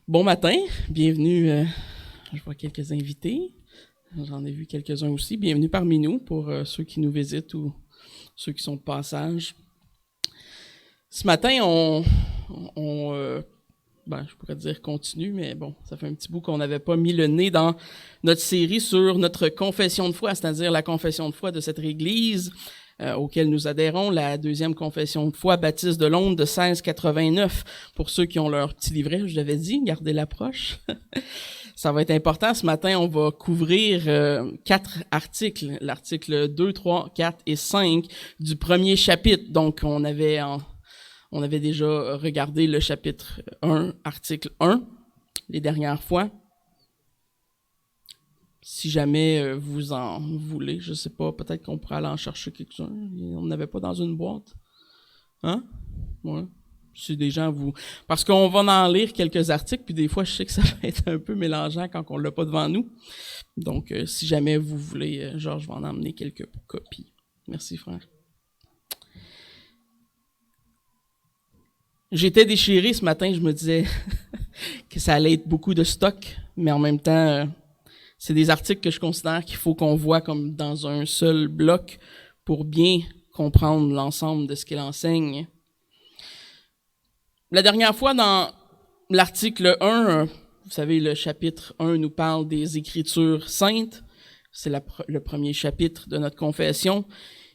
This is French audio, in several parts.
Bon matin, bienvenue, je vois quelques invités, j'en ai vu quelques-uns aussi, bienvenue parmi nous pour ceux qui nous visitent ou ceux qui sont de passage. Ce matin, je pourrais dire continue, mais bon, ça fait un petit bout qu'on n'avait pas mis le nez dans notre série sur notre confession de foi, c'est-à-dire la confession de foi de cette Église auquel nous adhérons, la deuxième confession de foi baptiste de Londres de 1689. Pour ceux qui ont leur petit livret, je l'avais dit, gardez l'approche. Ça va être important. Ce matin, on va couvrir 4 articles, l'article 2, 3, 4 et 5 du premier chapitre. Donc, on avait déjà regardé le chapitre 1, article 1, les dernières fois. Si jamais vous en voulez, je sais pas, peut-être qu'on pourrait aller en chercher quelques-uns. On n'avait pas dans une boîte. Hein? Ouais. Si des gens vous... Parce qu'on va en lire quelques articles, puis des fois, je sais que ça va être un peu mélangeant quand on l'a pas devant nous. Donc, si jamais vous voulez, Georges va en emmener quelques copies. Merci, frère. J'étais déchiré ce matin, je me disais que ça allait être beaucoup de stock, mais en même temps... c'est des articles que je considère qu'il faut qu'on voit comme dans un seul bloc pour bien comprendre l'ensemble de ce qu'il enseigne. La dernière fois, dans l'article 1, vous savez, le chapitre 1 nous parle des Écritures saintes. C'est le premier chapitre de notre confession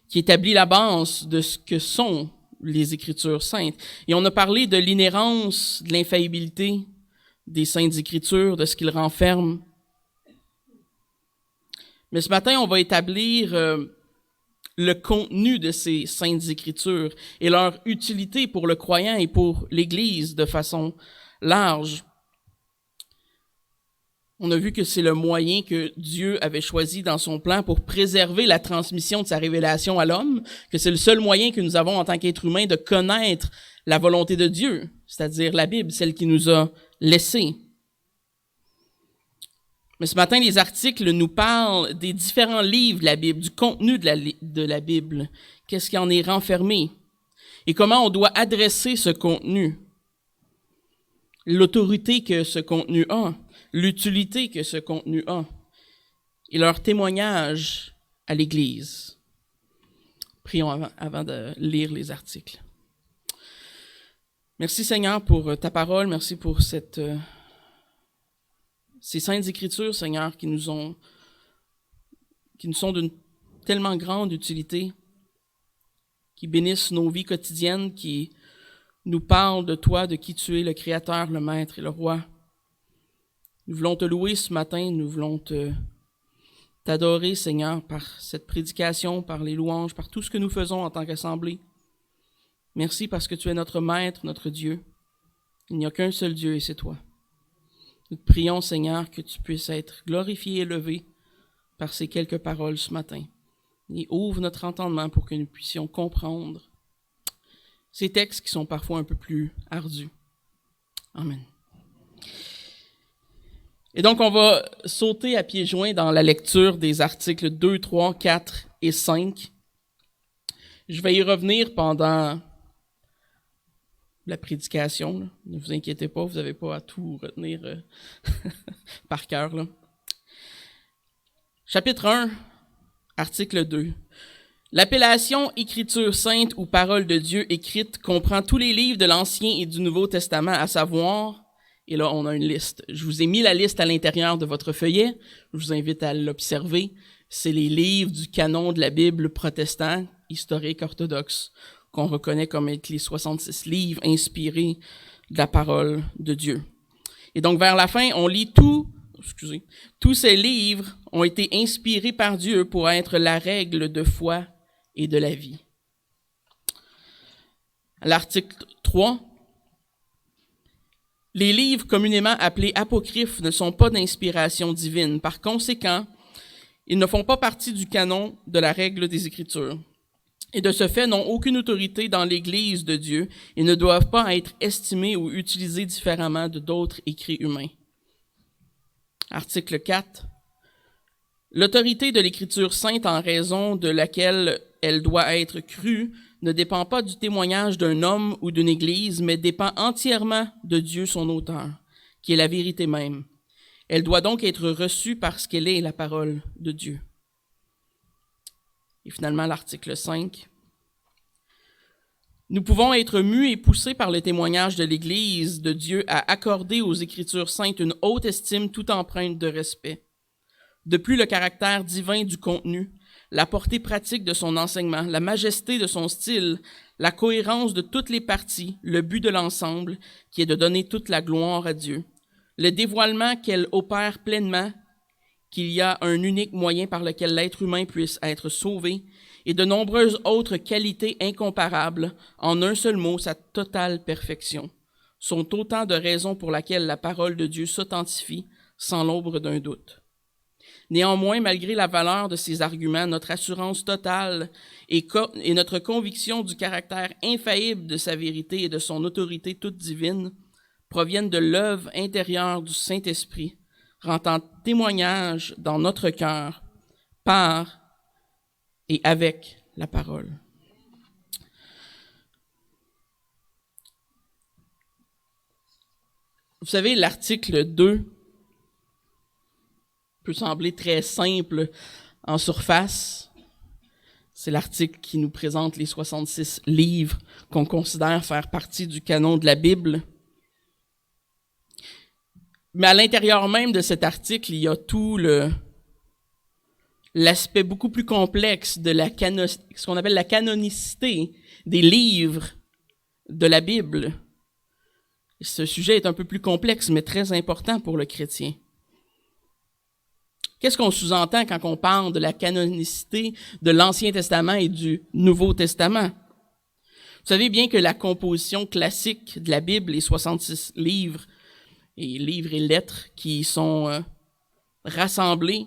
qui établit la base de ce que sont les Écritures saintes. Et on a parlé de l'inhérence, de l'infaillibilité des Saintes Écritures, de ce qu'ils renferment. Mais ce matin, on va établir le contenu de ces Saintes Écritures et leur utilité pour le croyant et pour l'Église de façon large. On a vu que c'est le moyen que Dieu avait choisi dans son plan pour préserver la transmission de sa révélation à l'homme, que c'est le seul moyen que nous avons en tant qu'être humain de connaître la volonté de Dieu, c'est-à-dire la Bible, celle qui nous a laissés. Mais ce matin, les articles nous parlent des différents livres de la Bible, du contenu de la Bible, qu'est-ce qui en est renfermé, et comment on doit adresser ce contenu, l'autorité que ce contenu a, l'utilité que ce contenu a, et leur témoignage à l'Église. Prions avant de lire les articles. Merci Seigneur pour ta parole, merci pour ces saintes écritures, Seigneur, qui nous sont d'une tellement grande utilité, qui bénissent nos vies quotidiennes, qui nous parlent de toi, de qui tu es, le Créateur, le Maître et le Roi. Nous voulons te louer ce matin, nous voulons t'adorer, Seigneur, par cette prédication, par les louanges, par tout ce que nous faisons en tant qu'assemblée. Merci parce que tu es notre Maître, notre Dieu. Il n'y a qu'un seul Dieu et c'est toi. Nous te prions, Seigneur, que tu puisses être glorifié et élevé par ces quelques paroles ce matin. Et ouvre notre entendement pour que nous puissions comprendre ces textes qui sont parfois un peu plus ardus. Amen. Et donc, on va sauter à pieds joints dans la lecture des articles 2, 3, 4 et 5. Je vais y revenir pendant la prédication, là. Ne vous inquiétez pas, vous n'avez pas à tout retenir par cœur, là. Chapitre 1, article 2. L'appellation Écriture sainte ou parole de Dieu écrite comprend tous les livres de l'Ancien et du Nouveau Testament, à savoir, et là on a une liste. Je vous ai mis la liste à l'intérieur de votre feuillet, je vous invite à l'observer. C'est les livres du canon de la Bible protestant, historique, orthodoxe, qu'on reconnaît comme être les 66 livres inspirés de la parole de Dieu. Et donc, vers la fin, on lit tous ces livres ont été inspirés par Dieu pour être la règle de foi et de la vie. À l'article 3, les livres communément appelés apocryphes ne sont pas d'inspiration divine. Par conséquent, ils ne font pas partie du canon de la règle des Écritures. Et de ce fait, n'ont aucune autorité dans l'Église de Dieu et ne doivent pas être estimés ou utilisés différemment de d'autres écrits humains. Article 4. L'autorité de l'Écriture sainte en raison de laquelle elle doit être crue ne dépend pas du témoignage d'un homme ou d'une Église, mais dépend entièrement de Dieu, son auteur. qui est la vérité même. Elle doit donc être reçue parce qu'elle est la parole de Dieu. Et finalement, l'article 5. Nous pouvons être mus et poussés par le témoignage de l'Église de Dieu à accorder aux Écritures saintes une haute estime tout empreinte de respect. De plus, le caractère divin du contenu, la portée pratique de son enseignement, la majesté de son style, la cohérence de toutes les parties, le but de l'ensemble, qui est de donner toute la gloire à Dieu, le dévoilement qu'elle opère pleinement, qu'il y a un unique moyen par lequel l'être humain puisse être sauvé, et de nombreuses autres qualités incomparables, en un seul mot, sa totale perfection, sont autant de raisons pour lesquelles la parole de Dieu s'authentifie sans l'ombre d'un doute. Néanmoins, malgré la valeur de ces arguments, notre assurance totale et notre conviction du caractère infaillible de sa vérité et de son autorité toute divine proviennent de l'œuvre intérieure du Saint-Esprit, rendant témoignage dans notre cœur par et avec la parole. Vous savez, l'article 2 peut sembler très simple en surface. C'est l'article qui nous présente les 66 livres qu'on considère faire partie du canon de la Bible. Mais à l'intérieur même de cet article, il y a tout l'aspect beaucoup plus complexe de ce qu'on appelle la canonicité des livres de la Bible. Ce sujet est un peu plus complexe, mais très important pour le chrétien. Qu'est-ce qu'on sous-entend quand on parle de la canonicité de l'Ancien Testament et du Nouveau Testament? Vous savez bien que la composition classique de la Bible, les 66 livres et lettres qui sont rassemblés,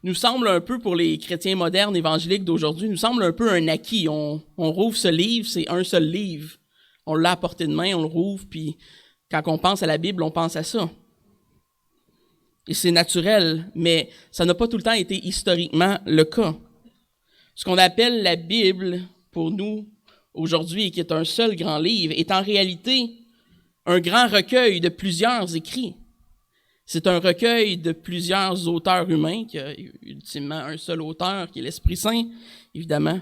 nous semble un peu, pour les chrétiens modernes évangéliques d'aujourd'hui, nous semble un peu un acquis. On rouvre ce livre, c'est un seul livre. On l'a à portée de main, on le rouvre, puis quand on pense à la Bible, on pense à ça. Et c'est naturel, mais ça n'a pas tout le temps été historiquement le cas. Ce qu'on appelle la Bible, pour nous, aujourd'hui, qui est un seul grand livre, est en réalité un grand recueil de plusieurs écrits. C'est un recueil de plusieurs auteurs humains, qui a ultimement un seul auteur, qui est l'Esprit Saint, évidemment.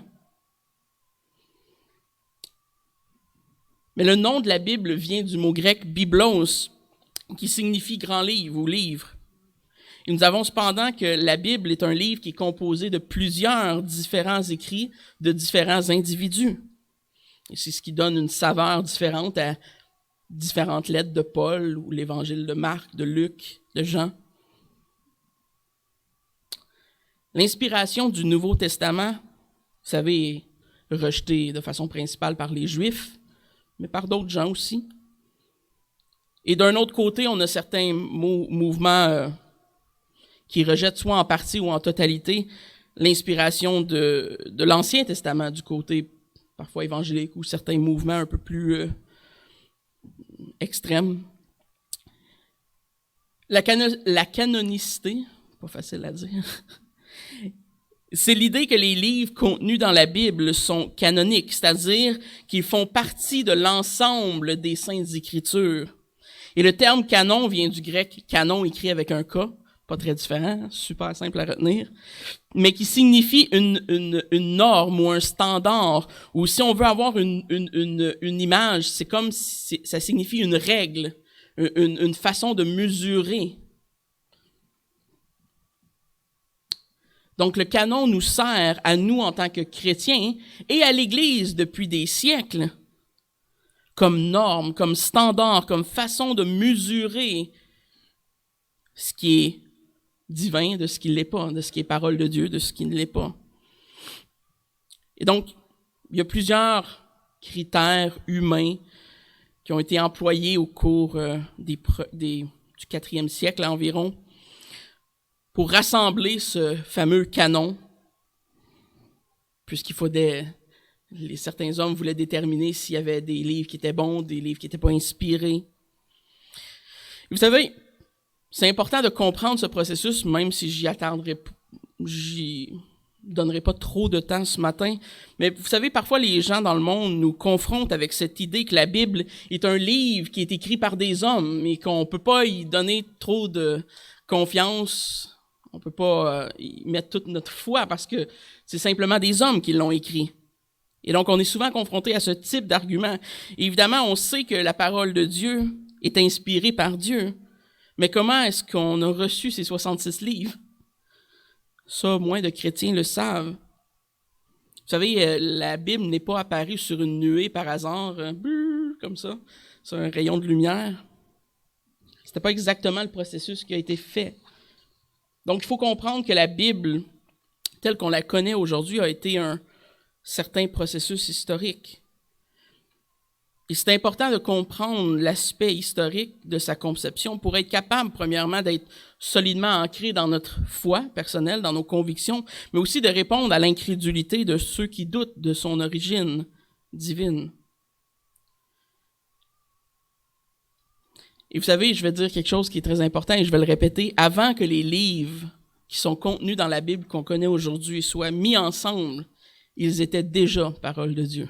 Mais le nom de la Bible vient du mot grec « biblos », qui signifie « grand livre » ou « livre ». Et nous avons cependant que la Bible est un livre qui est composé de plusieurs différents écrits de différents individus. Et c'est ce qui donne une saveur différente à différentes lettres de Paul ou l'évangile de Marc, de Luc, de Jean. L'inspiration du Nouveau Testament, vous savez, est rejetée de façon principale par les Juifs, mais par d'autres gens aussi. Et d'un autre côté, on a certains mouvements qui rejettent soit en partie ou en totalité l'inspiration de l'Ancien Testament, du côté parfois évangélique, ou certains mouvements un peu plus extrêmes. La canonicité, pas facile à dire, c'est l'idée que les livres contenus dans la Bible sont canoniques, c'est-à-dire qu'ils font partie de l'ensemble des Saintes Écritures. Et le terme canon vient du grec canon écrit avec un K, pas très différent, super simple à retenir, mais qui signifie une norme ou un standard, ou si on veut avoir une image, c'est comme si ça signifie une règle, une façon de mesurer. Donc le canon nous sert à nous en tant que chrétiens et à l'Église depuis des siècles comme norme, comme standard, comme façon de mesurer ce qui est divin de ce qui ne l'est pas, de ce qui est parole de Dieu, de ce qui ne l'est pas. Et donc, il y a plusieurs critères humains qui ont été employés au cours du 4e siècle environ pour rassembler ce fameux canon, puisqu'il faudrait, certains hommes voulaient déterminer s'il y avait des livres qui étaient bons, des livres qui n'étaient pas inspirés. Et vous savez, c'est important de comprendre ce processus, même si j'y donnerai pas trop de temps ce matin, mais vous savez, parfois les gens dans le monde nous confrontent avec cette idée que la Bible est un livre qui est écrit par des hommes et qu'on peut pas y donner trop de confiance, on peut pas y mettre toute notre foi parce que c'est simplement des hommes qui l'ont écrit. Et donc on est souvent confronté à ce type d'argument. Et évidemment, on sait que la parole de Dieu est inspirée par Dieu, mais comment est-ce qu'on a reçu ces 66 livres? Ça, moins de chrétiens le savent. Vous savez, la Bible n'est pas apparue sur une nuée par hasard, comme ça, sur un rayon de lumière. C'était pas exactement le processus qui a été fait. Donc, il faut comprendre que la Bible, telle qu'on la connaît aujourd'hui, a été un certain processus historique. Et c'est important de comprendre l'aspect historique de sa conception pour être capable, premièrement, d'être solidement ancré dans notre foi personnelle, dans nos convictions, mais aussi de répondre à l'incrédulité de ceux qui doutent de son origine divine. Et vous savez, je vais dire quelque chose qui est très important et je vais le répéter. Avant que les livres qui sont contenus dans la Bible qu'on connaît aujourd'hui soient mis ensemble, ils étaient déjà parole de Dieu.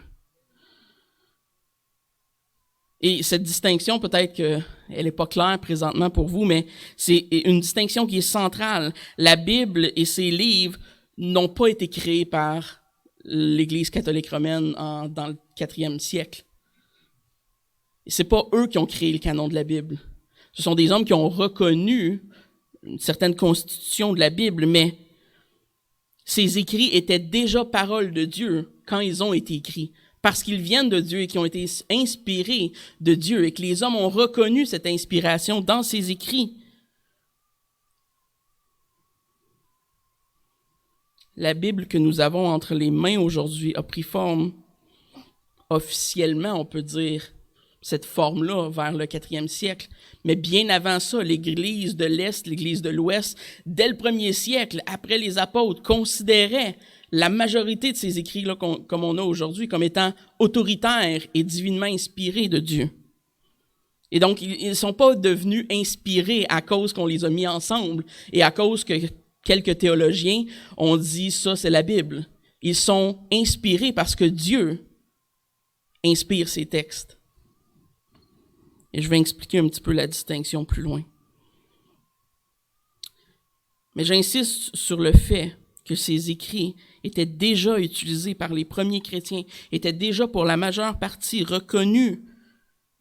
Et cette distinction, peut-être qu'elle n'est pas claire présentement pour vous, mais c'est une distinction qui est centrale. La Bible et ses livres n'ont pas été créés par l'Église catholique romaine dans le 4e siècle. C'est pas eux qui ont créé le canon de la Bible. Ce sont des hommes qui ont reconnu une certaine constitution de la Bible, mais ces écrits étaient déjà paroles de Dieu quand ils ont été écrits. Parce qu'ils viennent de Dieu et qui ont été inspirés de Dieu et que les hommes ont reconnu cette inspiration dans ces écrits. La Bible que nous avons entre les mains aujourd'hui a pris forme officiellement, on peut dire, cette forme-là vers le 4e siècle. Mais bien avant ça, l'Église de l'Est, l'Église de l'Ouest, dès le 1er siècle, après les apôtres, considérait la majorité de ces écrits-là, comme on a aujourd'hui, comme étant autoritaires et divinement inspirés de Dieu. Et donc, ils ne sont pas devenus inspirés à cause qu'on les a mis ensemble et à cause que quelques théologiens ont dit « ça, c'est la Bible ». Ils sont inspirés parce que Dieu inspire ces textes. Et je vais expliquer un petit peu la distinction plus loin. Mais j'insiste sur le fait que ces écrits étaient déjà utilisés par les premiers chrétiens, étaient déjà pour la majeure partie reconnus.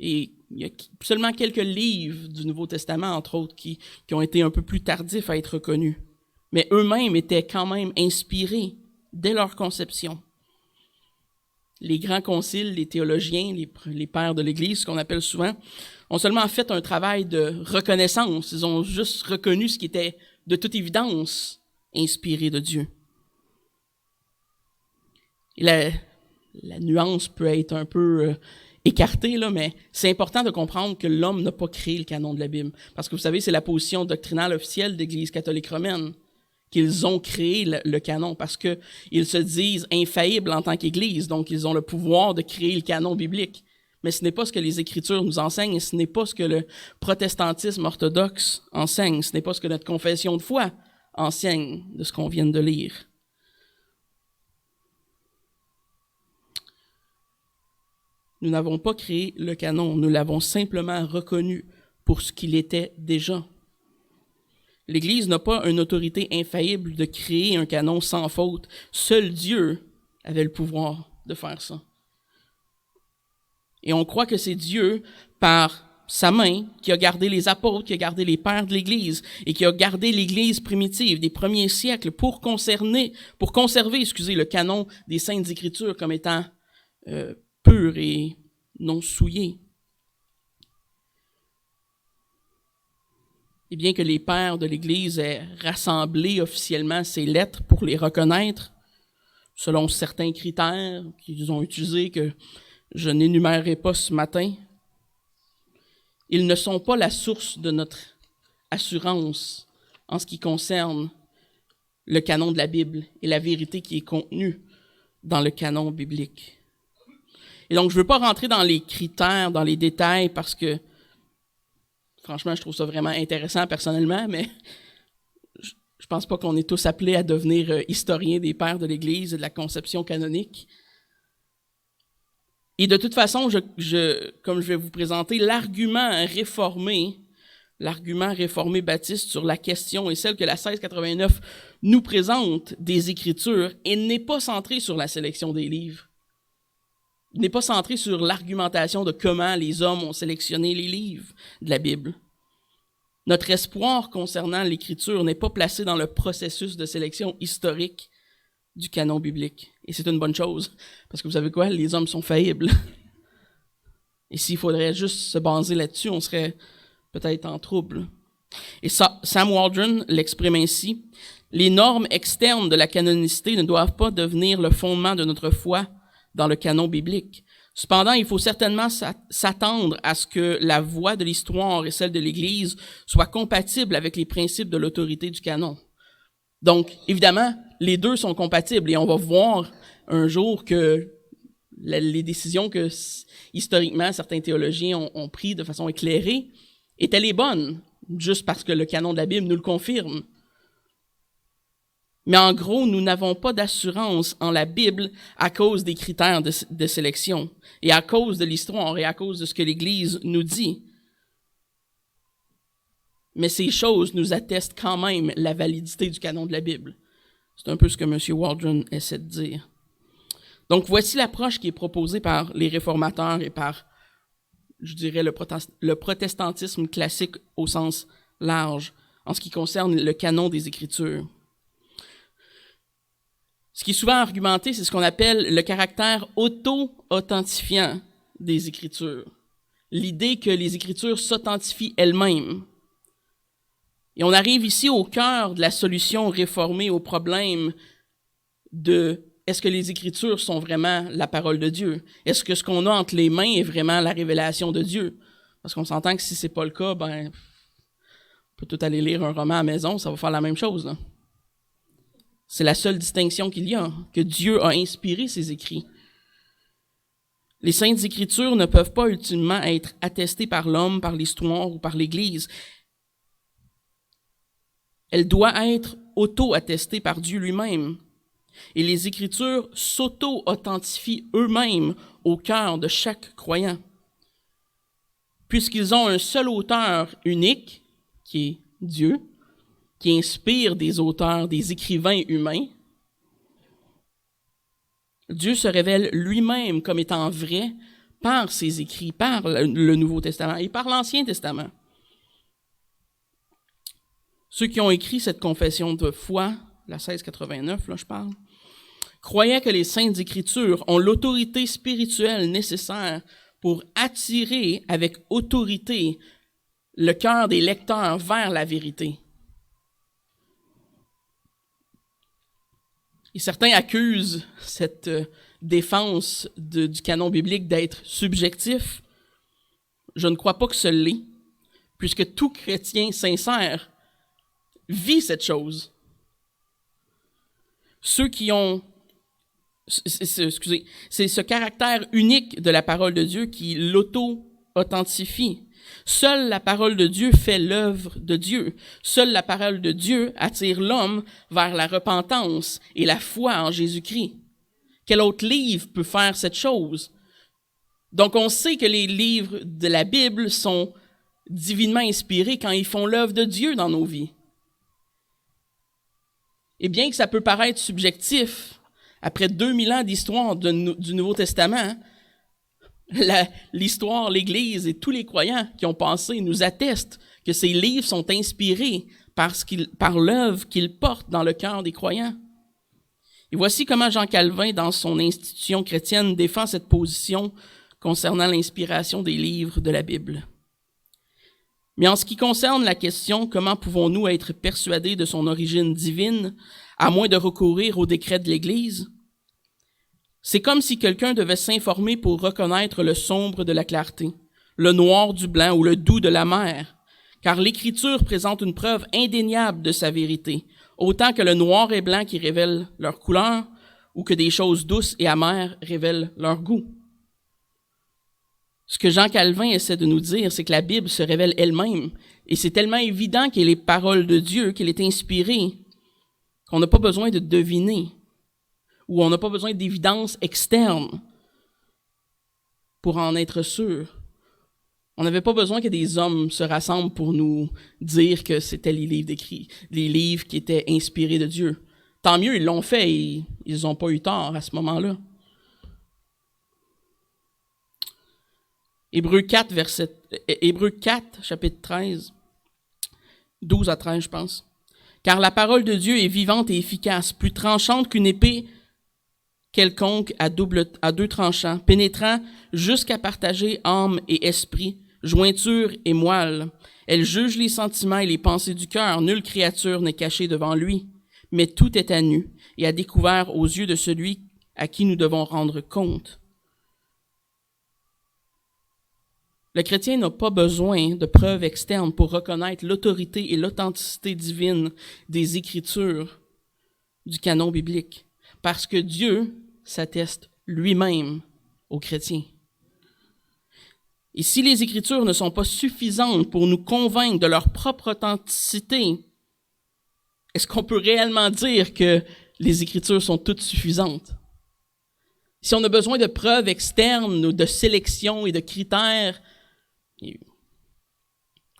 Et il y a seulement quelques livres du Nouveau Testament, entre autres, qui ont été un peu plus tardifs à être reconnus. Mais eux-mêmes étaient quand même inspirés dès leur conception. Les grands conciles, les théologiens, les pères de l'Église, ce qu'on appelle souvent, ont seulement fait un travail de reconnaissance. Ils ont juste reconnu ce qui était de toute évidence inspiré de Dieu. Et la nuance peut être un peu écartée, là, mais c'est important de comprendre que l'homme n'a pas créé le canon de la Bible. Parce que vous savez, c'est la position doctrinale officielle de l'Église catholique romaine, qu'ils ont créé le canon, parce qu'ils se disent infaillibles en tant qu'Église, donc ils ont le pouvoir de créer le canon biblique. Mais ce n'est pas ce que les Écritures nous enseignent, et ce n'est pas ce que le protestantisme orthodoxe enseigne, ce n'est pas ce que notre confession de foi enseigne de ce qu'on vient de lire. Nous n'avons pas créé le canon, nous l'avons simplement reconnu pour ce qu'il était déjà. L'Église n'a pas une autorité infaillible de créer un canon sans faute. Seul Dieu avait le pouvoir de faire ça. Et on croit que c'est Dieu, par sa main, qui a gardé les apôtres, qui a gardé les pères de l'Église et qui a gardé l'Église primitive des premiers siècles pour conserver, le canon des Saintes Écritures comme étant pur et non souillé. Et bien que les pères de l'Église aient rassemblé officiellement ces lettres pour les reconnaître, selon certains critères qu'ils ont utilisés que je n'énumérerai pas ce matin, ils ne sont pas la source de notre assurance en ce qui concerne le canon de la Bible et la vérité qui est contenue dans le canon biblique. Et donc, je ne veux pas rentrer dans les critères, dans les détails, parce que franchement, je trouve ça vraiment intéressant personnellement, mais Je pense pas qu'on est tous appelés à devenir historiens des pères de l'Église et de la conception canonique. Et de toute façon, comme je vais vous présenter, l'argument réformé baptiste sur la question et celle que la 1689 nous présente des Écritures, et n'est pas centré sur la sélection des livres. Il n'est pas centré sur l'argumentation de comment les hommes ont sélectionné les livres de la Bible. Notre espoir concernant l'Écriture n'est pas placé dans le processus de sélection historique du canon biblique. Et c'est une bonne chose, parce que vous savez quoi? Les hommes sont faillibles. Et s'il faudrait juste se baser là-dessus, on serait peut-être en trouble. Et Sam Waldron l'exprime ainsi: « Les normes externes de la canonicité ne doivent pas devenir le fondement de notre foi dans le canon biblique. Cependant, il faut certainement s'attendre à ce que la voix de l'histoire et celle de l'Église soient compatibles avec les principes de l'autorité du canon. » Donc, évidemment, les deux sont compatibles et on va voir un jour que les décisions que historiquement certains théologiens ont prises de façon éclairée étaient les bonnes, juste parce que le canon de la Bible nous le confirme. Mais en gros, nous n'avons pas d'assurance en la Bible à cause des critères de sélection et à cause de l'histoire et à cause de ce que l'Église nous dit. Mais ces choses nous attestent quand même la validité du canon de la Bible. C'est un peu ce que M. Waldron essaie de dire. Donc, voici l'approche qui est proposée par les réformateurs et par, je dirais, le protestantisme classique au sens large, en ce qui concerne le canon des Écritures. Ce qui est souvent argumenté, c'est ce qu'on appelle le caractère auto-authentifiant des Écritures. L'idée que les Écritures s'authentifient elles-mêmes. Et on arrive ici au cœur de la solution réformée au problème de est-ce que les Écritures sont vraiment la parole de Dieu? Est-ce que ce qu'on a entre les mains est vraiment la révélation de Dieu? Parce qu'on s'entend que si c'est pas le cas, on peut tout aller lire un roman à la maison, ça va faire la même chose, là. C'est la seule distinction qu'il y a, que Dieu a inspiré ses écrits. Les Saintes Écritures ne peuvent pas ultimement être attestées par l'homme, par l'histoire ou par l'Église. Elles doivent être auto-attestées par Dieu lui-même. Et les Écritures s'auto-authentifient eux-mêmes au cœur de chaque croyant. Puisqu'ils ont un seul auteur unique, qui est Dieu, qui inspire des auteurs, des écrivains humains, Dieu se révèle lui-même comme étant vrai par ses écrits, par le Nouveau Testament et par l'Ancien Testament. Ceux qui ont écrit cette confession de foi, la 1689, là je parle, croyaient que les Saintes Écritures ont l'autorité spirituelle nécessaire pour attirer avec autorité le cœur des lecteurs vers la vérité. Et certains accusent cette défense du canon biblique d'être subjectif. Je ne crois pas que ce l'est, puisque tout chrétien sincère vit cette chose. Ceux qui ont... c'est ce caractère unique de la parole de Dieu qui l'auto-authentifie. Seule la parole de Dieu fait l'œuvre de Dieu. Seule la parole de Dieu attire l'homme vers la repentance et la foi en Jésus-Christ. Quel autre livre peut faire cette chose? Donc on sait que les livres de la Bible sont divinement inspirés quand ils font l'œuvre de Dieu dans nos vies. Et bien que ça peut paraître subjectif, après 2000 ans d'histoire du Nouveau Testament, l'histoire, l'Église et tous les croyants qui ont passé nous attestent que ces livres sont inspirés par l'œuvre qu'ils portent dans le cœur des croyants. Et voici comment Jean Calvin, dans son institution chrétienne, défend cette position concernant l'inspiration des livres de la Bible. Mais en ce qui concerne la question « Comment pouvons-nous être persuadés de son origine divine, à moins de recourir au décret de l'Église ?» C'est comme si quelqu'un devait s'informer pour reconnaître le sombre de la clarté, le noir du blanc ou le doux de la mer, car l'Écriture présente une preuve indéniable de sa vérité, autant que le noir et blanc qui révèlent leur couleur ou que des choses douces et amères révèlent leur goût. Ce que Jean Calvin essaie de nous dire, c'est que la Bible se révèle elle-même, et c'est tellement évident qu'elle est parole de Dieu, qu'elle est inspirée, qu'on n'a pas besoin de deviner, ou on n'a pas besoin d'évidence externe pour en être sûr. On n'avait pas besoin que des hommes se rassemblent pour nous dire que c'était les livres qui étaient inspirés de Dieu. Tant mieux, ils l'ont fait et ils n'ont pas eu tort à ce moment-là. Hébreux 4, chapitre 13, 12 à 13, je pense. « Car la parole de Dieu est vivante et efficace, plus tranchante qu'une épée quelconque à deux tranchants, pénétrant jusqu'à partager âme et esprit, jointure et moelle. Elle juge les sentiments et les pensées du cœur. Nulle créature n'est cachée devant lui, mais tout est à nu et à découvert aux yeux de celui à qui nous devons rendre compte. » Le chrétien n'a pas besoin de preuves externes pour reconnaître l'autorité et l'authenticité divine des Écritures du canon biblique, parce que Dieu s'atteste lui-même aux chrétiens. Et si les Écritures ne sont pas suffisantes pour nous convaincre de leur propre authenticité, est-ce qu'on peut réellement dire que les Écritures sont toutes suffisantes? Si on a besoin de preuves externes, ou de sélection et de critères,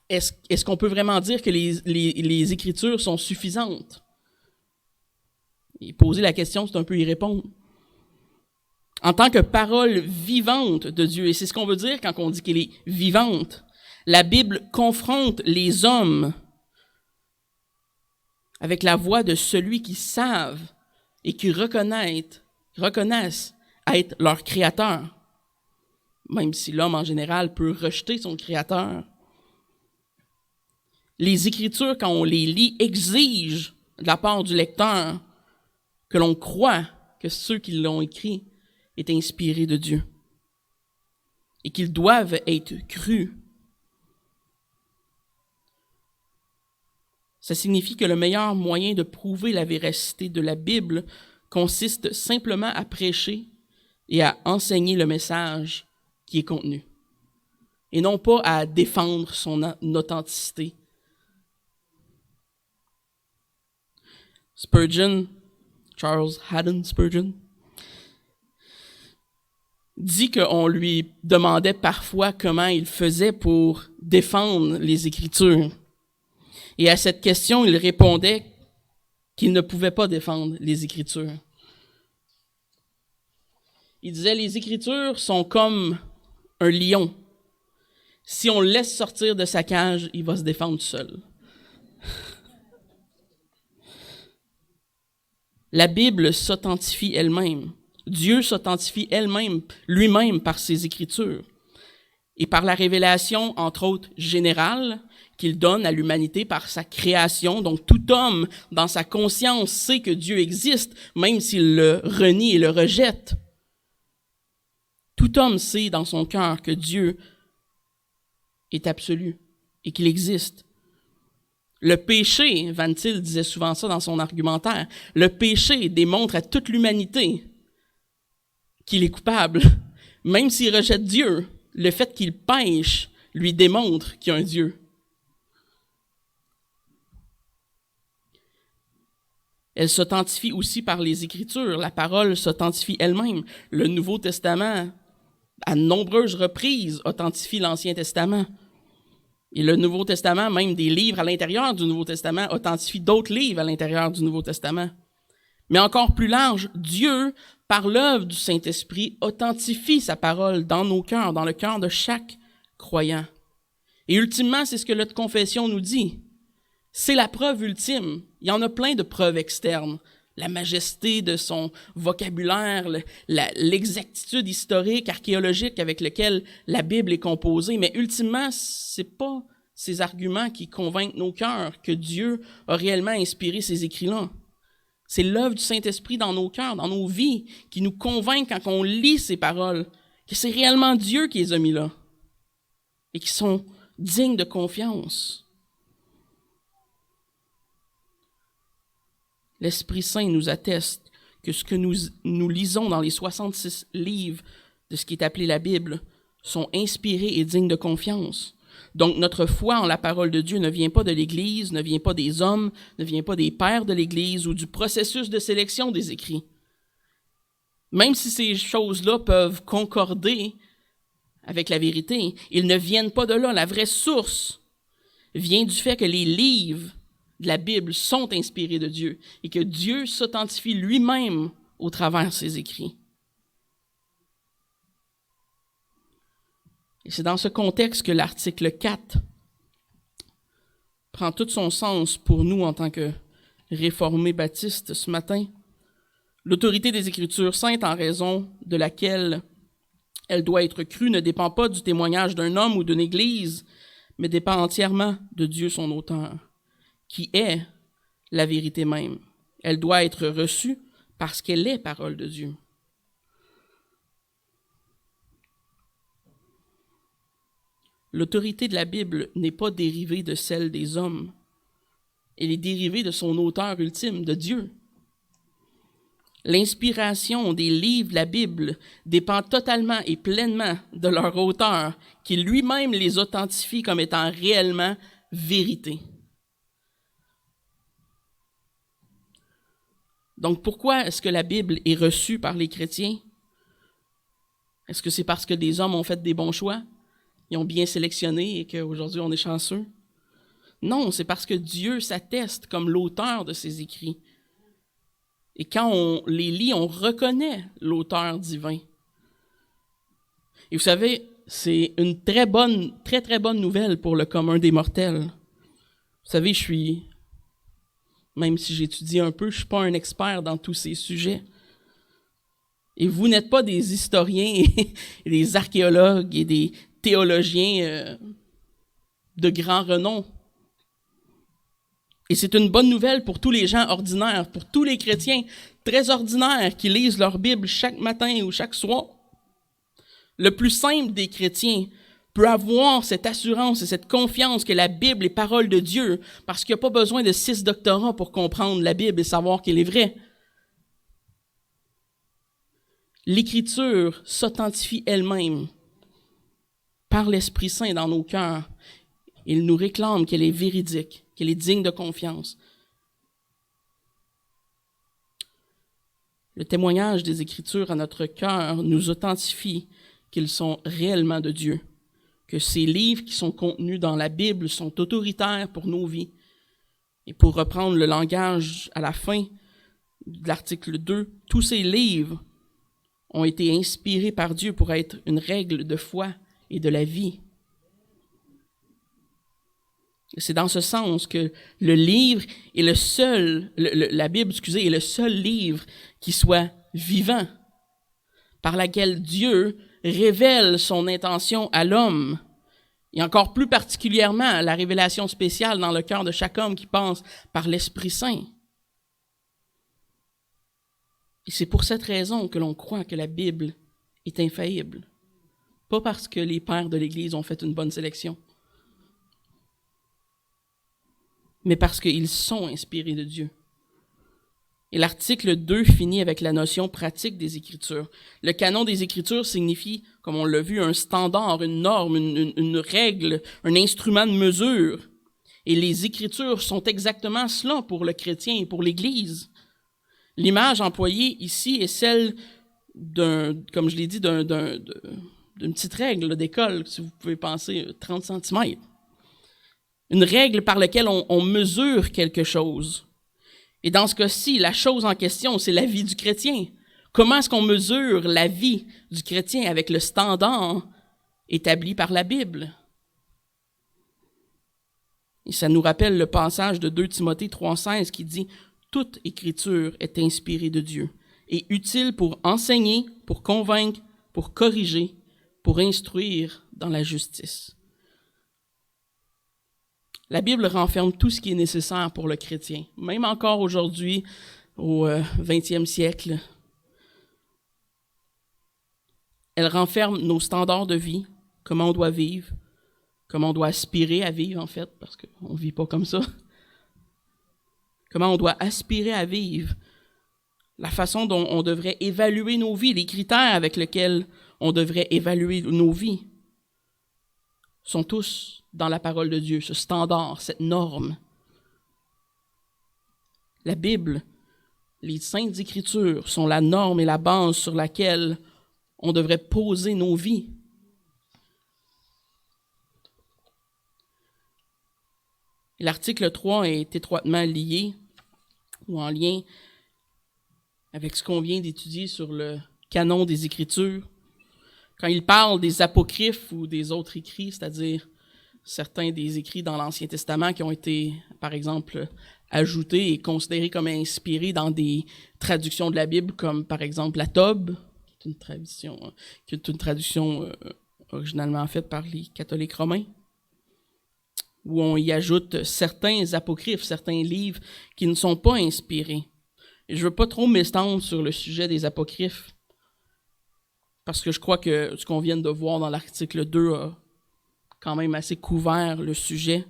est-ce qu'on peut vraiment dire que les Écritures sont suffisantes? Et poser la question, c'est un peu y répondre. En tant que parole vivante de Dieu, et c'est ce qu'on veut dire quand on dit qu'elle est vivante, la Bible confronte les hommes avec la voix de celui qui savent et qui reconnaissent être leur créateur, même si l'homme en général peut rejeter son créateur. Les Écritures, quand on les lit, exigent de la part du lecteur que l'on croit que ceux qui l'ont écrit est inspiré de Dieu et qu'ils doivent être crus. Ça signifie que le meilleur moyen de prouver la véracité de la Bible consiste simplement à prêcher et à enseigner le message qui est contenu, et non pas à défendre son authenticité. Spurgeon, Charles Haddon Spurgeon, dit qu'on lui demandait parfois comment il faisait pour défendre les Écritures. Et à cette question, il répondait qu'il ne pouvait pas défendre les Écritures. Il disait, les Écritures sont comme un lion. Si on le laisse sortir de sa cage, il va se défendre seul. La Bible s'authentifie elle-même. Dieu s'authentifie lui-même par ses Écritures et par la révélation, entre autres, générale qu'il donne à l'humanité par sa création. Donc, tout homme, dans sa conscience, sait que Dieu existe, même s'il le renie et le rejette. Tout homme sait dans son cœur que Dieu est absolu et qu'il existe. Le péché, Van Til disait souvent ça dans son argumentaire, le péché démontre à toute l'humanité qu'il est coupable. Même s'il rejette Dieu, le fait qu'il pêche lui démontre qu'il y a un Dieu. Elle s'authentifie aussi par les Écritures. La parole s'authentifie elle-même. Le Nouveau Testament, à nombreuses reprises, authentifie l'Ancien Testament. Et le Nouveau Testament, même des livres à l'intérieur du Nouveau Testament, authentifie d'autres livres à l'intérieur du Nouveau Testament. Mais encore plus large, Dieu, par l'œuvre du Saint-Esprit, authentifie sa parole dans nos cœurs, dans le cœur de chaque croyant. Et ultimement, c'est ce que notre confession nous dit. C'est la preuve ultime. Il y en a plein de preuves externes. La majesté de son vocabulaire, l'exactitude historique, archéologique avec laquelle la Bible est composée. Mais ultimement, c'est pas ces arguments qui convainquent nos cœurs que Dieu a réellement inspiré ces écrits-là. C'est l'œuvre du Saint-Esprit dans nos cœurs, dans nos vies, qui nous convainc quand on lit ces paroles, que c'est réellement Dieu qui les a mis là et qui sont dignes de confiance. L'Esprit Saint nous atteste que ce que nous lisons dans les 66 livres de ce qui est appelé la Bible sont inspirés et dignes de confiance. Donc, notre foi en la parole de Dieu ne vient pas de l'Église, ne vient pas des hommes, ne vient pas des pères de l'Église ou du processus de sélection des Écrits. Même si ces choses-là peuvent concorder avec la vérité, ils ne viennent pas de là. La vraie source vient du fait que les livres de la Bible sont inspirés de Dieu et que Dieu s'authentifie lui-même au travers de ses écrits. Et c'est dans ce contexte que l'article 4 prend tout son sens pour nous en tant que réformés baptistes ce matin. L'autorité des Écritures saintes en raison de laquelle elle doit être crue ne dépend pas du témoignage d'un homme ou d'une Église, mais dépend entièrement de Dieu son auteur, qui est la vérité même. Elle doit être reçue parce qu'elle est parole de Dieu. L'autorité de la Bible n'est pas dérivée de celle des hommes. Elle est dérivée de son auteur ultime, de Dieu. L'inspiration des livres de la Bible dépend totalement et pleinement de leur auteur, qui lui-même les authentifie comme étant réellement vérité. Donc pourquoi est-ce que la Bible est reçue par les chrétiens? Est-ce que c'est parce que des hommes ont fait des bons choix? Ils ont bien sélectionné et qu'aujourd'hui on est chanceux? Non, c'est parce que Dieu s'atteste comme l'auteur de ces écrits. Et quand on les lit, on reconnaît l'auteur divin. Et vous savez, c'est une très bonne nouvelle pour le commun des mortels. Vous savez, même si j'étudie un peu, je suis pas un expert dans tous ces sujets. Et vous n'êtes pas des historiens et des archéologues et des théologiens de grand renom. Et c'est une bonne nouvelle pour tous les gens ordinaires, pour tous les chrétiens très ordinaires qui lisent leur Bible chaque matin ou chaque soir. Le plus simple des chrétiens peut avoir cette assurance et cette confiance que la Bible est parole de Dieu, parce qu'il n'y a pas besoin de 6 doctorats pour comprendre la Bible et savoir qu'elle est vraie. L'Écriture s'authentifie elle-même par l'Esprit Saint dans nos cœurs. Il nous réclame qu'elle est véridique, qu'elle est digne de confiance. Le témoignage des Écritures à notre cœur nous authentifie qu'ils sont réellement de Dieu, que ces livres qui sont contenus dans la Bible sont autoritaires pour nos vies. Et pour reprendre le langage à la fin de l'article 2, tous ces livres ont été inspirés par Dieu pour être une règle de foi et de la vie. C'est dans ce sens que le livre est la Bible, est le seul livre qui soit vivant, par laquelle Dieu révèle son intention à l'homme, et encore plus particulièrement la révélation spéciale dans le cœur de chaque homme qui pense par l'Esprit Saint. Et c'est pour cette raison que l'on croit que la Bible est infaillible, pas parce que les pères de l'Église ont fait une bonne sélection, mais parce qu'ils sont inspirés de Dieu. Et l'article 2 finit avec la notion pratique des Écritures. Le canon des Écritures signifie, comme on l'a vu, un standard, une norme, une règle, un instrument de mesure. Et les Écritures sont exactement cela pour le chrétien et pour l'Église. L'image employée ici est celle comme je l'ai dit, d'une petite règle d'école, si vous pouvez penser 30 cm. Une règle par laquelle on mesure quelque chose. Et dans ce cas-ci, la chose en question, c'est la vie du chrétien. Comment est-ce qu'on mesure la vie du chrétien avec le standard établi par la Bible? Et ça nous rappelle le passage de 2 Timothée 3,16 qui dit « Toute écriture est inspirée de Dieu et utile pour enseigner, pour convaincre, pour corriger, pour instruire dans la justice. » La Bible renferme tout ce qui est nécessaire pour le chrétien, même encore aujourd'hui, au 20e siècle. Elle renferme nos standards de vie, comment on doit vivre, comment on doit aspirer à vivre en fait, parce qu'on ne vit pas comme ça. Comment on doit aspirer à vivre, la façon dont on devrait évaluer nos vies, les critères avec lesquels on devrait évaluer nos vies. sont tous dans la parole de Dieu, ce standard, cette norme. La Bible, les Saintes Écritures sont la norme et la base sur laquelle on devrait poser nos vies. L'article 3 est étroitement lié ou en lien avec ce qu'on vient d'étudier sur le canon des Écritures. Quand il parle des apocryphes ou des autres écrits, c'est-à-dire certains des écrits dans l'Ancien Testament qui ont été, par exemple, ajoutés et considérés comme inspirés dans des traductions de la Bible, comme par exemple la Tob, qui est une traduction originalement faite par les catholiques romains, où on y ajoute certains apocryphes, certains livres qui ne sont pas inspirés. Et je ne veux pas trop m'étendre sur le sujet des apocryphes, parce que je crois que ce qu'on vient de voir dans l'article 2 a quand même assez couvert le sujet.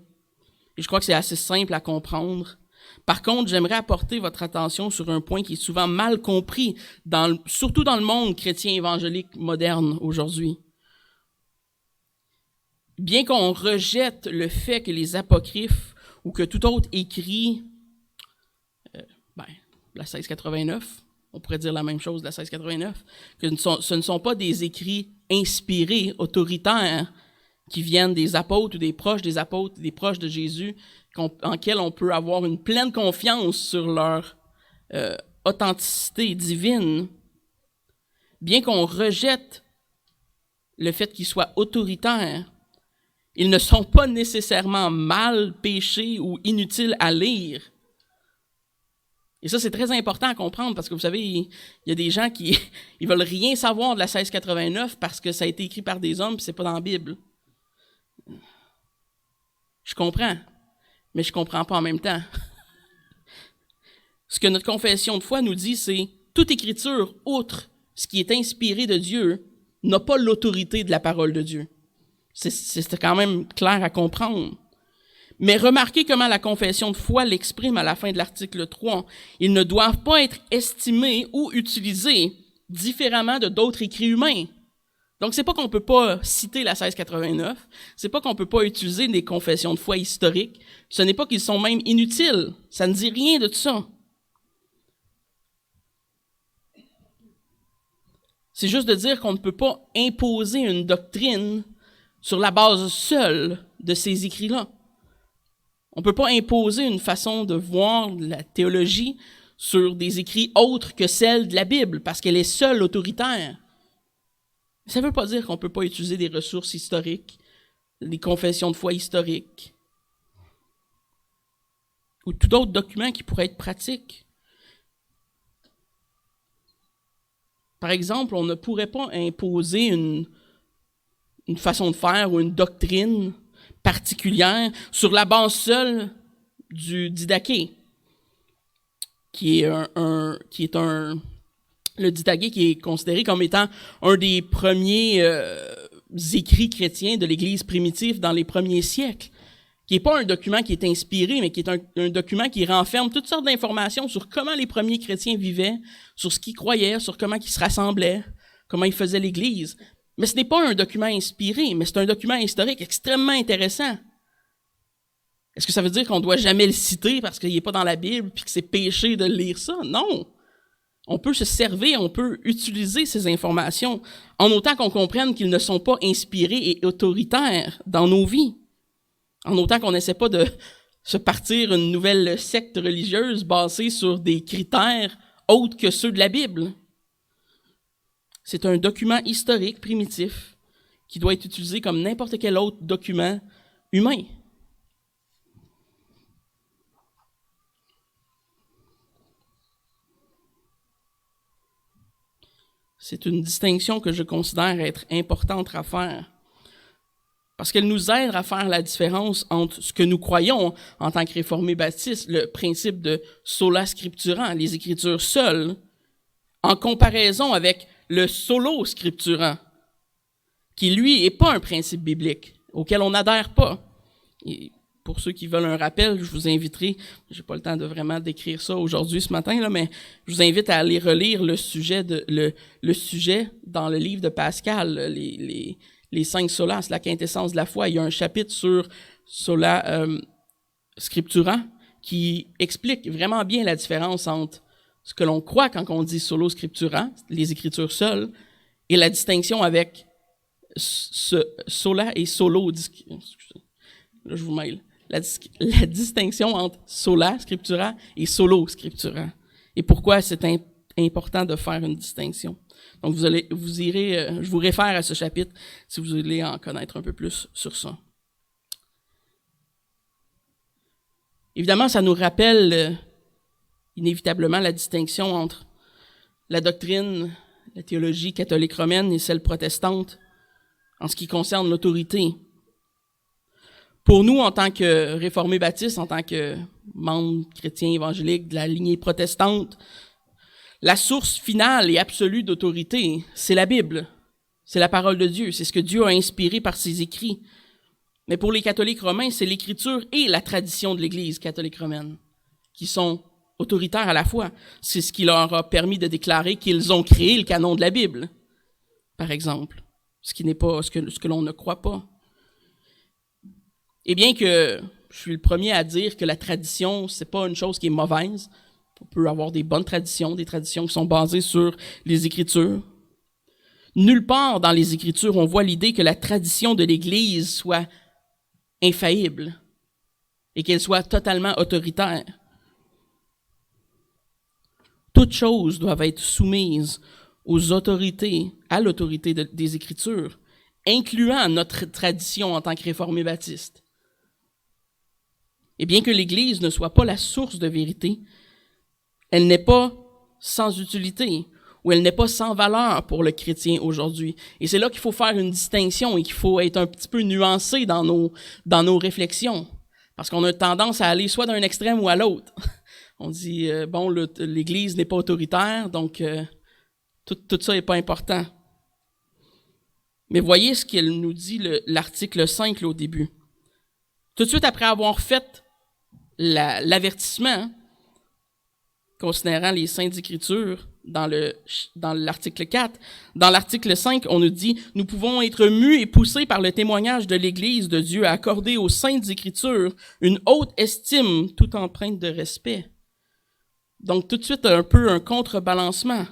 Et je crois que c'est assez simple à comprendre. Par contre, j'aimerais apporter votre attention sur un point qui est souvent mal compris, surtout dans le monde chrétien évangélique moderne aujourd'hui. Bien qu'on rejette le fait que les apocryphes ou que tout autre écrit, la 1689, on pourrait dire la même chose de la 1689, que ce ne sont pas des écrits inspirés, autoritaires, qui viennent des apôtres ou des proches des apôtres, des proches de Jésus, en quels on peut avoir une pleine confiance sur leur authenticité divine. Bien qu'on rejette le fait qu'ils soient autoritaires, ils ne sont pas nécessairement mal, péchés ou inutiles à lire. Et ça, c'est très important à comprendre parce que vous savez, il y a des gens qui ils veulent rien savoir de la 1689 parce que ça a été écrit par des hommes et c'est pas dans la Bible. Je comprends, mais je comprends pas en même temps. Ce que notre confession de foi nous dit, c'est toute écriture, outre ce qui est inspiré de Dieu, n'a pas l'autorité de la parole de Dieu. C'est quand même clair à comprendre. Mais remarquez comment la confession de foi l'exprime à la fin de l'article 3. Ils ne doivent pas être estimés ou utilisés différemment de d'autres écrits humains. Donc, c'est pas qu'on peut pas citer la 1689, c'est pas qu'on peut pas utiliser des confessions de foi historiques, ce n'est pas qu'ils sont même inutiles. Ça ne dit rien de tout ça. C'est juste de dire qu'on ne peut pas imposer une doctrine sur la base seule de ces écrits-là. On ne peut pas imposer une façon de voir la théologie sur des écrits autres que celle de la Bible, parce qu'elle est seule autoritaire. Ça ne veut pas dire qu'on ne peut pas utiliser des ressources historiques, des confessions de foi historiques, ou tout autre document qui pourrait être pratique. Par exemple, on ne pourrait pas imposer une façon de faire ou une doctrine particulière sur la base seule du Didaché, le Didaché qui est considéré comme étant un des premiers écrits chrétiens de l'Église primitive dans les premiers siècles, qui n'est pas un document qui est inspiré, mais qui est un document qui renferme toutes sortes d'informations sur comment les premiers chrétiens vivaient, sur ce qu'ils croyaient, sur comment ils se rassemblaient, comment ils faisaient l'Église. Mais ce n'est pas un document inspiré, mais c'est un document historique extrêmement intéressant. Est-ce que ça veut dire qu'on ne doit jamais le citer parce qu'il n'est pas dans la Bible et que c'est péché de lire ça? Non. On peut se servir, on peut utiliser ces informations en autant qu'on comprenne qu'ils ne sont pas inspirés et autoritaires dans nos vies. En autant qu'on n'essaie pas de se partir une nouvelle secte religieuse basée sur des critères autres que ceux de la Bible. C'est un document historique primitif qui doit être utilisé comme n'importe quel autre document humain. C'est une distinction que je considère être importante à faire. Parce qu'elle nous aide à faire la différence entre ce que nous croyons en tant que réformés baptistes, le principe de sola scriptura, les Écritures seules, en comparaison avec le solo scriptura, qui lui n'est pas un principe biblique, auquel on n'adhère pas. Et pour ceux qui veulent un rappel, je vous inviterai, j'ai pas le temps de vraiment décrire ça aujourd'hui ce matin, là, mais je vous invite à aller relire le sujet dans le livre de Pascal, les les 5 solas, la quintessence de la foi. Il y a un chapitre sur sola scriptura qui explique vraiment bien la différence entre ce que l'on croit quand on dit solo scriptura, les Écritures seules, et la distinction avec sola et solo. Excusez, là je vous mêle. La distinction entre sola scriptura et solo scriptura. Et pourquoi c'est important de faire une distinction. Donc vous irez, je vous réfère à ce chapitre si vous voulez en connaître un peu plus sur ça. Évidemment, ça nous rappelle inévitablement la distinction entre la doctrine, la théologie catholique romaine et celle protestante en ce qui concerne l'autorité. Pour nous, en tant que réformés baptistes, en tant que membres chrétiens évangéliques de la lignée protestante, la source finale et absolue d'autorité, c'est la Bible, c'est la parole de Dieu, c'est ce que Dieu a inspiré par ses écrits. Mais pour les catholiques romains, c'est l'Écriture et la tradition de l'Église catholique romaine qui sont autoritaires à la fois. C'est ce qui leur a permis de déclarer qu'ils ont créé le canon de la Bible, par exemple, ce qui n'est pas ce que l'on ne croit pas. Et bien que je suis le premier à dire que la tradition, c'est pas une chose qui est mauvaise, on peut avoir des bonnes traditions, des traditions qui sont basées sur les Écritures. Nulle part dans les Écritures, on voit l'idée que la tradition de l'Église soit infaillible et qu'elle soit totalement autoritaire. Toutes choses doivent être soumises aux autorités, à l'autorité des Écritures, incluant notre tradition en tant que réformés baptistes. Et bien que l'Église ne soit pas la source de vérité, elle n'est pas sans utilité ou elle n'est pas sans valeur pour le chrétien aujourd'hui. Et c'est là qu'il faut faire une distinction et qu'il faut être un petit peu nuancé dans nos réflexions. Parce qu'on a tendance à aller soit d'un extrême ou à l'autre. On dit, l'Église n'est pas autoritaire, donc tout ça n'est pas important. Mais voyez ce qu'il nous dit l'article 5 là, au début. Tout de suite après avoir fait l'avertissement considérant les Saintes Écritures dans l'article 4, dans l'article 5, on nous dit « Nous pouvons être mus et poussés par le témoignage de l'Église de Dieu à accorder aux Saintes Écritures une haute estime tout empreinte de respect. » Donc tout de suite un peu un contrebalancement.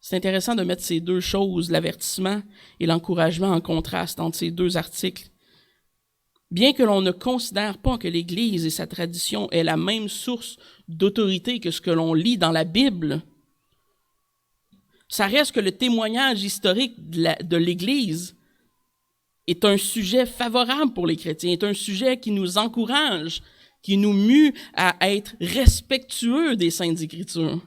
C'est intéressant de mettre ces deux choses, l'avertissement et l'encouragement, en contraste entre ces deux articles. Bien que l'on ne considère pas que l'Église et sa tradition aient la même source d'autorité que ce que l'on lit dans la Bible, ça reste que le témoignage historique de l'Église est un sujet favorable pour les chrétiens, est un sujet qui nous encourage, qui nous mue à être respectueux des Saintes Écritures.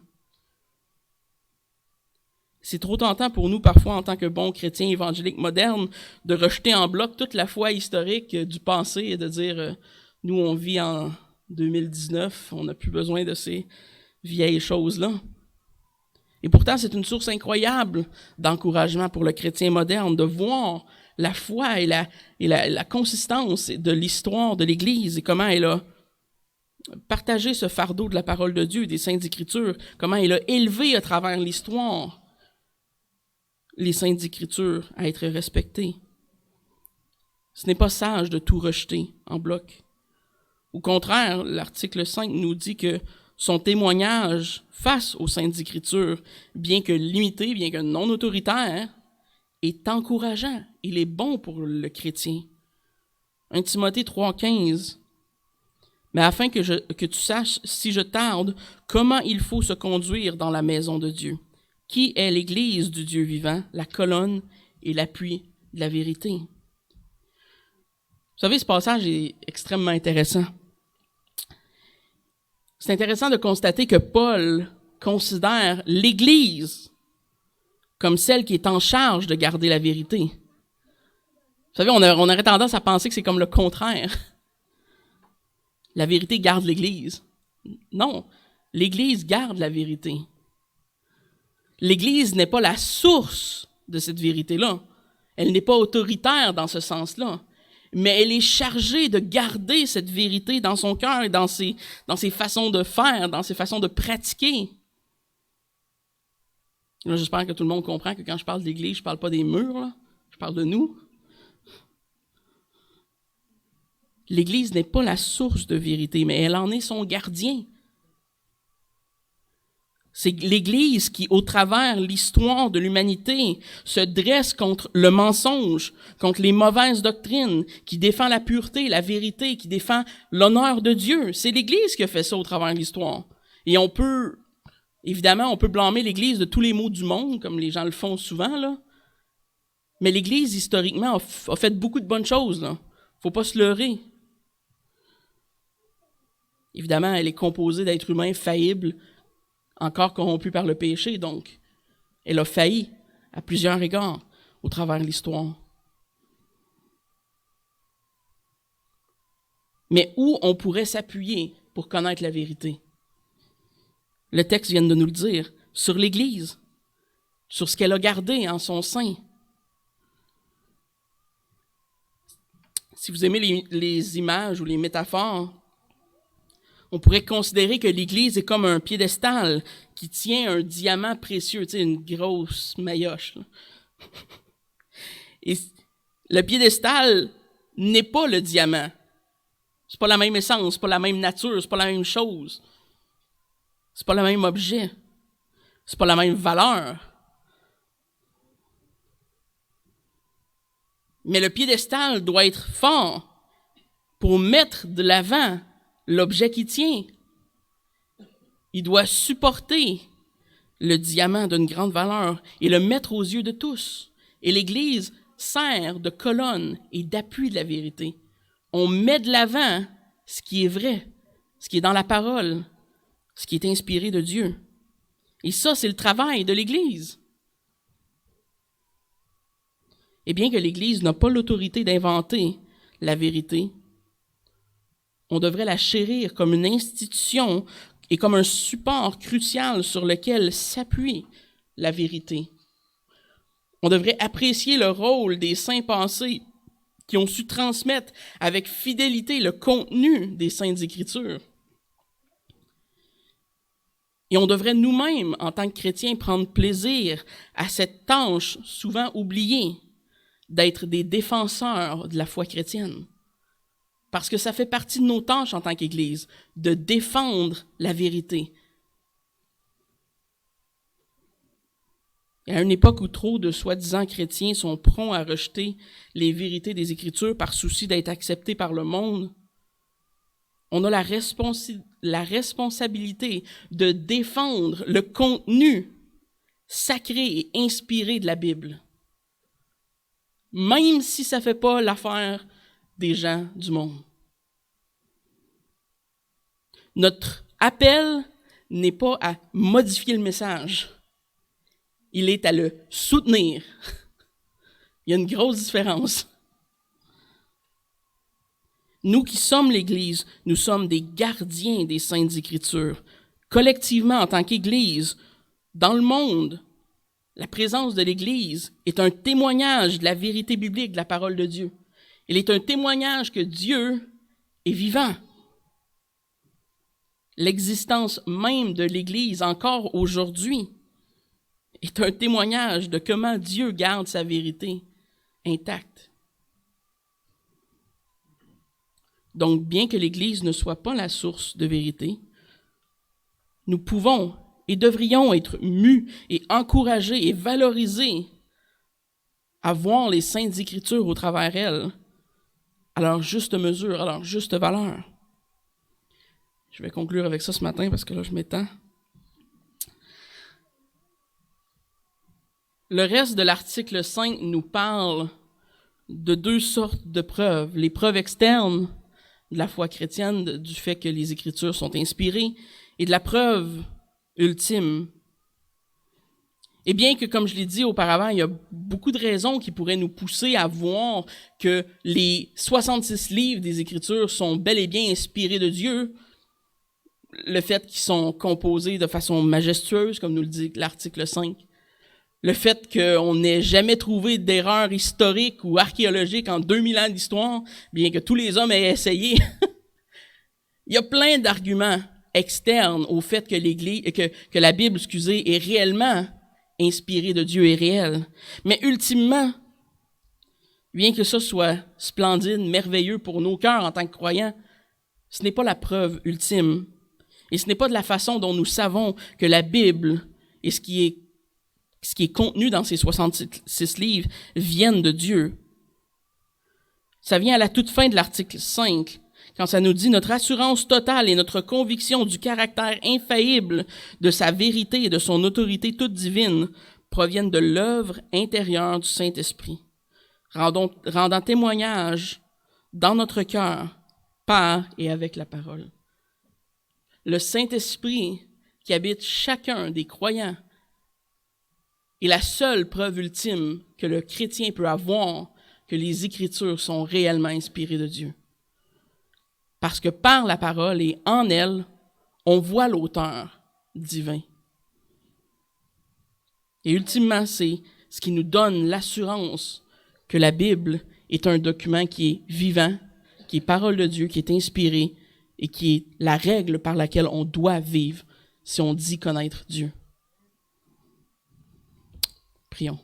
C'est trop tentant pour nous, parfois, en tant que bons chrétiens évangéliques modernes, de rejeter en bloc toute la foi historique du passé et de dire « Nous, on vit en 2019, on n'a plus besoin de ces vieilles choses-là. » Et pourtant, c'est une source incroyable d'encouragement pour le chrétien moderne de voir la foi et la consistance de l'histoire de l'Église et comment elle a partagé ce fardeau de la parole de Dieu, des Saintes Écritures, comment elle a élevé à travers l'histoire les Saintes Écritures à être respectées. Ce n'est pas sage de tout rejeter en bloc. Au contraire, l'article 5 nous dit que son témoignage face aux Saintes Écritures, bien que limité, bien que non autoritaire, est encourageant. Il est bon pour le chrétien. 1 Timothée 3,15. Mais afin que tu saches, si je tarde, comment il faut se conduire dans la maison de Dieu, qui est l'Église du Dieu vivant, la colonne et l'appui de la vérité. Vous savez, ce passage est extrêmement intéressant. C'est intéressant de constater que Paul considère l'Église comme celle qui est en charge de garder la vérité. Vous savez, on aurait tendance à penser que c'est comme le contraire. La vérité garde l'Église. Non, l'Église garde la vérité. L'Église n'est pas la source de cette vérité-là. Elle n'est pas autoritaire dans ce sens-là. mais elle est chargée de garder cette vérité dans son cœur et dans ses façons de faire, dans ses façons de pratiquer. Là, j'espère que tout le monde comprend que quand je parle d'Église, je parle pas des murs, là. Je parle de nous. L'Église n'est pas la source de vérité, mais elle en est son gardien. C'est l'Église qui, au travers l'histoire de l'humanité, se dresse contre le mensonge, contre les mauvaises doctrines, qui défend la pureté, la vérité, qui défend l'honneur de Dieu. C'est l'Église qui a fait ça au travers de l'histoire. Et évidemment, on peut blâmer l'Église de tous les maux du monde, comme les gens le font souvent, là. Mais l'Église, historiquement, a fait beaucoup de bonnes choses, là. Faut pas se leurrer. Évidemment, elle est composée d'êtres humains faillibles, encore corrompus par le péché, donc elle a failli à plusieurs égards au travers de l'histoire. Mais où on pourrait s'appuyer pour connaître la vérité? Le texte vient de nous le dire, sur l'Église, sur ce qu'elle a gardé en son sein. Si vous aimez les images ou les métaphores, on pourrait considérer que l'Église est comme un piédestal qui tient un diamant précieux, tu sais, une grosse maillotche, là. Et le piédestal n'est pas le diamant. C'est pas la même essence, c'est pas la même nature, c'est pas la même chose. C'est pas le même objet. C'est pas la même valeur. Mais le piédestal doit être fort pour mettre de l'avant l'objet qui tient. Il doit supporter le diamant d'une grande valeur et le mettre aux yeux de tous. Et l'Église sert de colonne et d'appui de la vérité. On met de l'avant ce qui est vrai, ce qui est dans la parole, ce qui est inspiré de Dieu. Et ça, c'est le travail de l'Église. Et bien que l'Église n'a pas l'autorité d'inventer la vérité, on devrait la chérir comme une institution et comme un support crucial sur lequel s'appuie la vérité. On devrait apprécier le rôle des saints passés qui ont su transmettre avec fidélité le contenu des Saintes Écritures. Et on devrait nous-mêmes, en tant que chrétiens, prendre plaisir à cette tâche souvent oubliée d'être des défenseurs de la foi chrétienne. Parce que ça fait partie de nos tâches en tant qu'Église, de défendre la vérité. Et à une époque où trop de soi-disant chrétiens sont prompts à rejeter les vérités des Écritures par souci d'être acceptés par le monde, on a la responsabilité de défendre le contenu sacré et inspiré de la Bible. Même si ça ne fait pas l'affaire des gens du monde. Notre appel n'est pas à modifier le message. Il est à le soutenir. Il y a une grosse différence. Nous qui sommes l'Église, nous sommes des gardiens des Saintes Écritures. Collectivement, en tant qu'Église, dans le monde, la présence de l'Église est un témoignage de la vérité biblique de la parole de Dieu. Il est un témoignage que Dieu est vivant. L'existence même de l'Église, encore aujourd'hui, est un témoignage de comment Dieu garde sa vérité intacte. Donc, bien que l'Église ne soit pas la source de vérité, nous pouvons et devrions être mus et encouragés et valorisés à voir les Saintes Écritures au travers elles, à leur juste mesure, à leur juste valeur. Je vais conclure avec ça ce matin parce que là, je m'étends. Le reste de l'article 5 nous parle de deux sortes de preuves. Les preuves externes de la foi chrétienne, du fait que les Écritures sont inspirées, et de la preuve ultime. Et bien que, comme je l'ai dit auparavant, il y a beaucoup de raisons qui pourraient nous pousser à voir que les 66 livres des Écritures sont bel et bien inspirés de Dieu, le fait qu'ils sont composés de façon majestueuse, comme nous le dit l'article 5, le fait qu'on n'ait jamais trouvé d'erreur historique ou archéologique en 2000 ans d'histoire, bien que tous les hommes aient essayé. Il y a plein d'arguments externes au fait que que la Bible, est réellement inspirée de Dieu et réelle. Mais ultimement, bien que ça soit splendide, merveilleux pour nos cœurs en tant que croyants, ce n'est pas la preuve ultime. Et ce n'est pas de la façon dont nous savons que la Bible et ce qui est contenu dans ces 66 livres viennent de Dieu. Ça vient à la toute fin de l'article 5, quand ça nous dit « Notre assurance totale et notre conviction du caractère infaillible de sa vérité et de son autorité toute divine proviennent de l'œuvre intérieure du Saint-Esprit, rendant témoignage dans notre cœur par et avec la parole. » Le Saint-Esprit qui habite chacun des croyants est la seule preuve ultime que le chrétien peut avoir que les Écritures sont réellement inspirées de Dieu. Parce que par la parole et en elle, on voit l'auteur divin. Et ultimement, c'est ce qui nous donne l'assurance que la Bible est un document qui est vivant, qui est parole de Dieu, qui est inspiré et qui est la règle par laquelle on doit vivre si on dit connaître Dieu. Prions.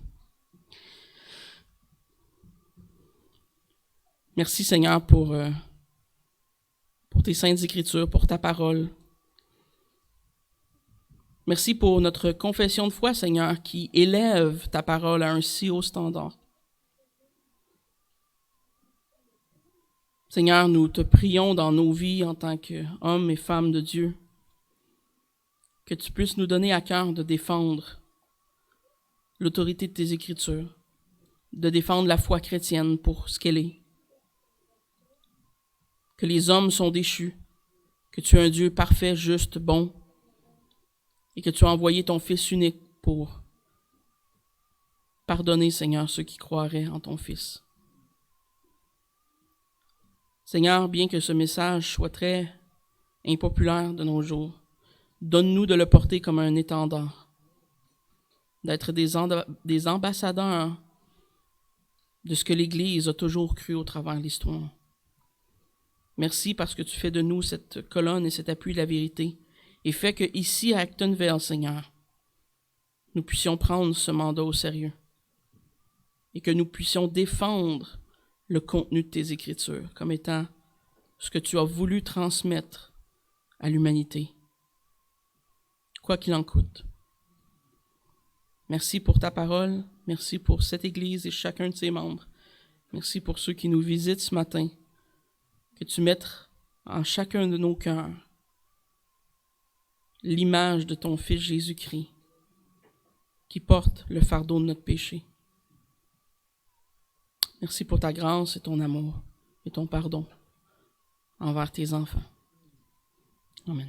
Merci Seigneur pour tes saintes Écritures, pour ta parole. Merci pour notre confession de foi, Seigneur, qui élève ta parole à un si haut standard. Seigneur, nous te prions dans nos vies en tant qu'hommes et femmes de Dieu, que tu puisses nous donner à cœur de défendre l'autorité de tes Écritures, de défendre la foi chrétienne pour ce qu'elle est. Que les hommes sont déchus, que tu es un Dieu parfait, juste, bon, et que tu as envoyé ton Fils unique pour pardonner, Seigneur, ceux qui croiraient en ton Fils. Seigneur, bien que ce message soit très impopulaire de nos jours, donne-nous de le porter comme un étendard, d'être des ambassadeurs de ce que l'Église a toujours cru au travers de l'histoire. Merci parce que tu fais de nous cette colonne et cet appui de la vérité et fais que ici à Actonville, Seigneur, nous puissions prendre ce mandat au sérieux et que nous puissions défendre le contenu de tes Écritures comme étant ce que tu as voulu transmettre à l'humanité, quoi qu'il en coûte. Merci pour ta parole, merci pour cette Église et chacun de ses membres. Merci pour ceux qui nous visitent ce matin, que tu mettes en chacun de nos cœurs l'image de ton Fils Jésus-Christ qui porte le fardeau de notre péché. Merci pour ta grâce et ton amour et ton pardon envers tes enfants. Amen.